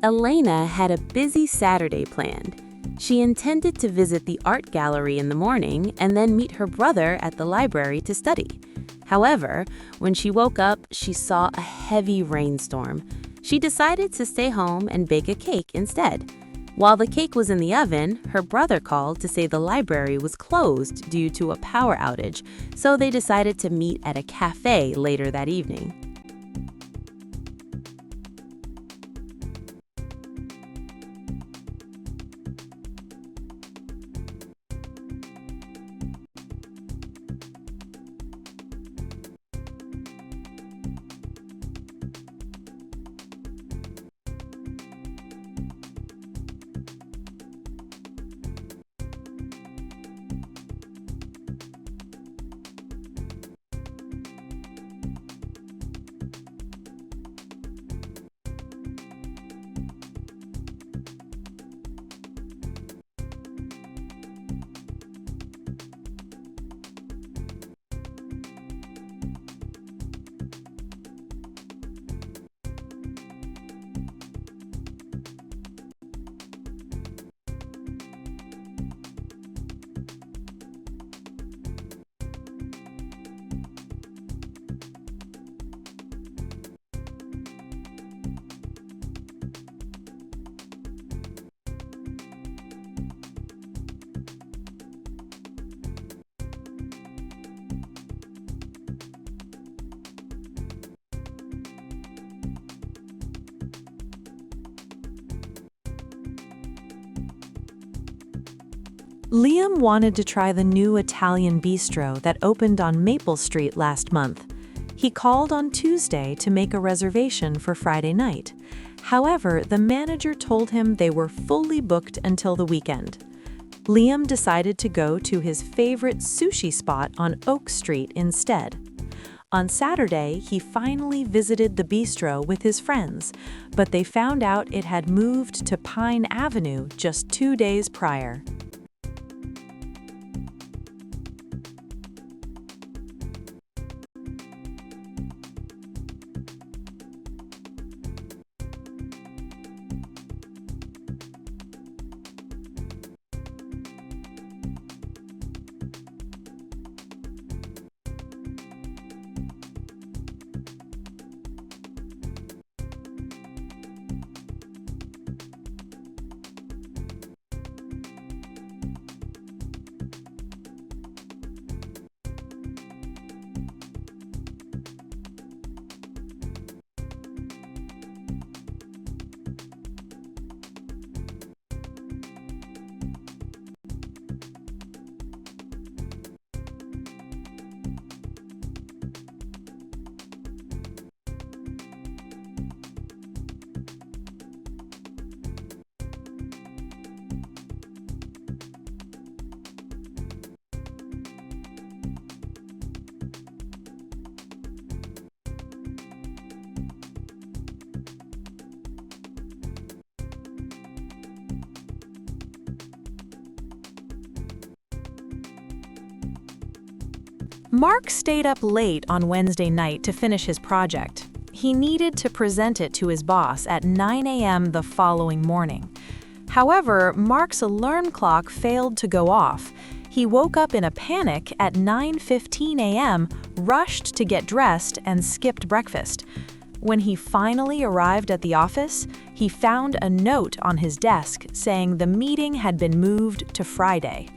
Elena had a busy Saturday planned. She intended to visit the art gallery in the morning and then meet her brother at the library to study. However, when she woke up, she saw a heavy rainstorm. She decided to stay home and bake a cake instead. While the cake was in the oven, her brother called to say the library was closed due to a power outage, so they decided to meet at a cafe later that evening. Liam wanted to try the new Italian bistro that opened on Maple Street last month. He called on Tuesday to make a reservation for Friday night. However, the manager told him they were fully booked until the weekend. Liam decided to go to his favorite sushi spot on Oak Street instead. On Saturday, he finally visited the bistro with his friends, but they found out it had moved to Pine Avenue just 2 days prior. Mark stayed up late on Wednesday night to finish his project. He needed to present it to his boss at 9 a.m. the following morning. However, Mark's alarm clock failed to go off. He woke up in a panic at 9:15 a.m., rushed to get dressed, and skipped breakfast. When he finally arrived at the office, he found a note on his desk saying the meeting had been moved to Friday.